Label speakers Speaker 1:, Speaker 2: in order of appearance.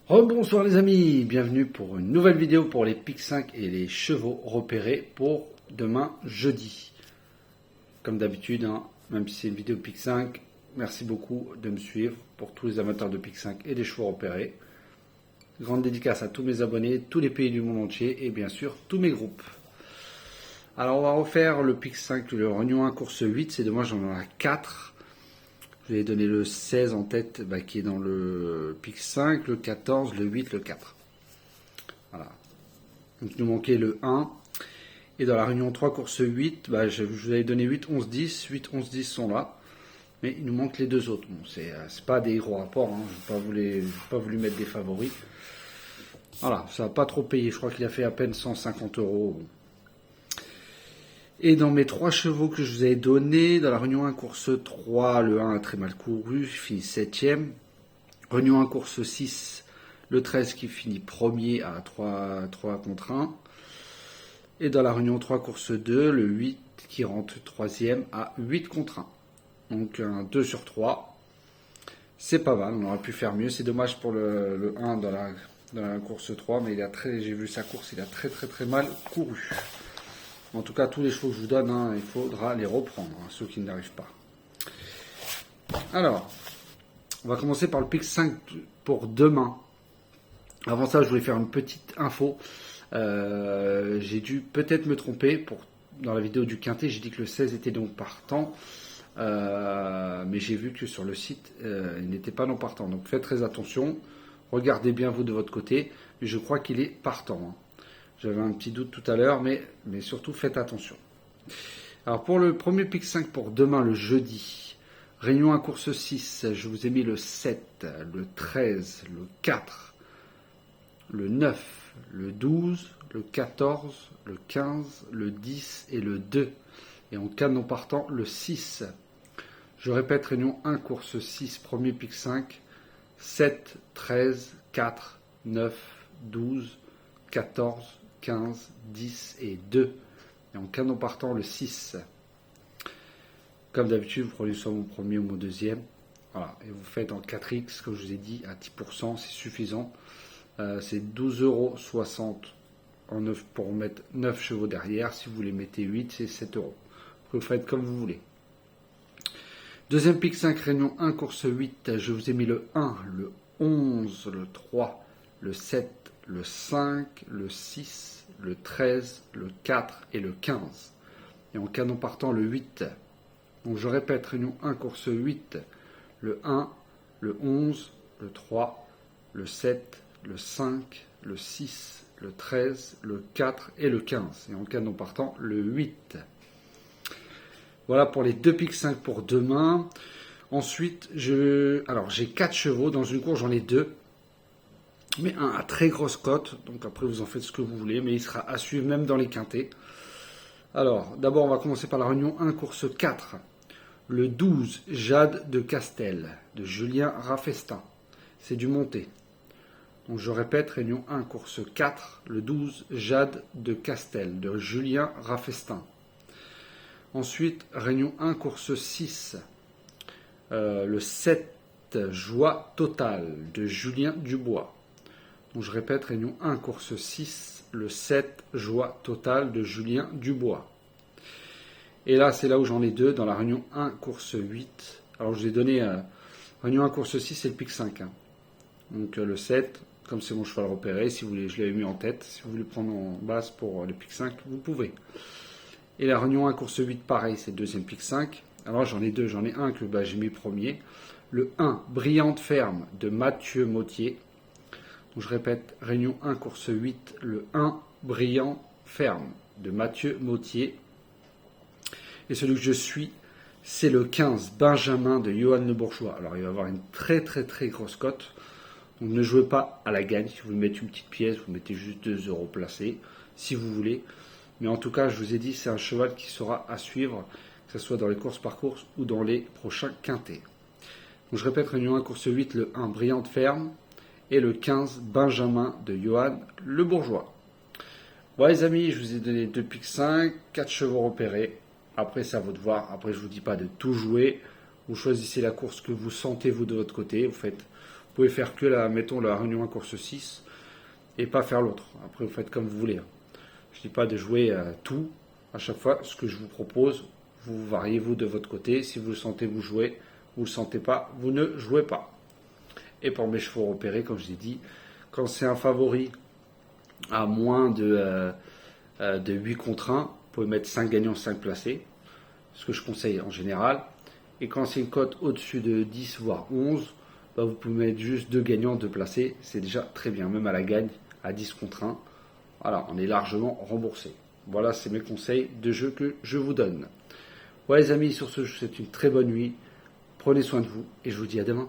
Speaker 1: Rebonsoir les amis, bienvenue pour une nouvelle vidéo pour les pics 5 et les chevaux repérés pour demain jeudi. Comme d'habitude, même si c'est une vidéo pics 5, merci beaucoup de me suivre pour tous les amateurs de pics 5 et des chevaux repérés. Grande dédicace à tous mes abonnés, tous les pays du monde entier et bien sûr tous mes groupes. Alors on va refaire le pics 5, le Réunion 1 course 8, c'est dommage j'en ai 4. Je vais donner le 16 en tête qui est dans le pic 5, le 14, le 8, le 4. Voilà. Donc il nous manquait le 1. Et dans la réunion 3, course 8, je vous avais donné 8, 11, 10. 8, 11, 10 sont là. Mais il nous manque les deux autres. Bon, c'est pas des gros rapports. Je n'ai pas voulu mettre des favoris. Voilà, ça n'a pas trop payé. Je crois qu'il a fait à peine 150 €. Et dans mes 3 chevaux que je vous avais donnés, dans la Réunion 1 course 3, le 1 a très mal couru, je finis 7e. Réunion 1 course 6, le 13 qui finit premier à 3 contre 1. Et dans la Réunion 3 course 2, le 8 qui rentre 3e à 8 contre 1. Donc un 2 sur 3. C'est pas mal, on aurait pu faire mieux. C'est dommage pour le 1 dans la course 3, mais j'ai vu sa course, il a très mal couru. En tout cas, tous les chevaux que je vous donne, il faudra les reprendre, ceux qui n'arrivent pas. Alors, on va commencer par le pic 5 pour demain. Avant ça, je voulais faire une petite info. J'ai dû peut-être me tromper. Dans la vidéo du Quintet, j'ai dit que le 16 était donc partant. Mais j'ai vu que sur le site, il n'était pas non partant. Donc faites très attention. Regardez bien vous de votre côté. Mais je crois qu'il est partant. J'avais un petit doute tout à l'heure, mais surtout faites attention. Alors pour le premier pic 5 pour demain, le jeudi, Réunion à course 6, je vous ai mis le 7, le 13, le 4, le 9, le 12, le 14, le 15, le 10 et le 2. Et en cas de non partant, le 6. Je répète, Réunion 1, course 6, premier pic 5, 7, 13, 4, 9, 12, 14, 15, 10 et 2. Et en canon partant, le 6. Comme d'habitude, vous prenez soit mon premier ou mon deuxième. Voilà. Et vous faites en 4x, comme je vous ai dit, à 10%, c'est suffisant. C'est 12,60 € pour mettre 9 chevaux derrière. Si vous les mettez 8, c'est 7 €. Vous faites comme vous voulez. Deuxième pic 5, Réunion 1, course 8. Je vous ai mis le 1, le 11, le 3, le 7, le 5, le 6, le 13, le 4 et le 15. Et en canon partant, le 8. Donc je répète, Réunion 1, course 8, le 1, le 11, le 3, le 7, le 5, le 6, le 13, le 4 et le 15. Et en canon partant, le 8. Voilà pour les 2 pics 5 pour demain. Ensuite, j'ai 4 chevaux. Dans une course, j'en ai 2. Mais un à très grosse cote. Donc après, vous en faites ce que vous voulez. Mais il sera à suivre même dans les quintés. Alors, d'abord, on va commencer par la Réunion 1, course 4. Le 12, Jade de Castel, de Julien Raffestin. C'est du monté. Donc je répète, Réunion 1, course 4. Le 12, Jade de Castel, de Julien Raffestin. Ensuite, Réunion 1, course 6. Le 7, Joie totale, de Julien Dubois. Donc je répète, Réunion 1, course 6. Le 7, Joie totale, de Julien Dubois. Et là, c'est là où j'en ai 2, dans la Réunion 1, course 8. Alors je vous ai donné Réunion 1, course 6, c'est le pic 5. Donc le 7, comme c'est mon cheval repéré, si vous voulez, je l'avais mis en tête. Si vous voulez prendre en base pour le pic 5, vous pouvez. Et la Réunion 1, course 8, pareil, c'est le deuxième pic 5. Alors j'en ai 2, j'en ai un que j'ai mis premier. Le 1, Brillante Ferme, de Mathieu Mottier. Donc je répète, Réunion 1, course 8, le 1, Brillant Ferme, de Mathieu Mottier. Et celui que je suis, c'est le 15, Benjamin, de Johan Le Bourgeois. Alors il va avoir une très grosse cote. Donc ne jouez pas à la gagne. Si vous mettez une petite pièce, vous mettez juste 2 € placés, si vous voulez. Mais en tout cas, je vous ai dit, c'est un cheval qui sera à suivre, que ce soit dans les courses par course ou dans les prochains quintés. Donc je répète, Réunion 1, course 8, le 1, Brillante Ferme, et le 15, Benjamin, de Johan Le Bourgeois. Voilà les amis, je vous ai donné 2 pics 5, 4 chevaux repérés. Après, c'est à vous de voir. Après, je ne vous dis pas de tout jouer. Vous choisissez la course que vous sentez, vous, de votre côté. Vous Vous pouvez faire que mettons la réunion 1 course 6 et pas faire l'autre. Après, vous faites comme vous voulez. Je ne dis pas de jouer tout à chaque fois. Ce que je vous propose, vous variez vous de votre côté. Si vous le sentez, vous jouez. Vous ne le sentez pas, vous ne jouez pas. Et pour mes chevaux repérés, comme je l'ai dit, quand c'est un favori à moins de 8 contre 1, vous pouvez mettre 5 gagnants, 5 placés. Ce que je conseille en général. Et quand c'est une cote au-dessus de 10 voire 11, bah vous pouvez mettre juste 2 gagnants, 2 placés. C'est déjà très bien, même à la gagne, à 10 contre 1. Voilà, on est largement remboursé. Voilà, c'est mes conseils de jeu que je vous donne. Ouais les amis, sur ce, je vous souhaite une très bonne nuit. Prenez soin de vous et je vous dis à demain.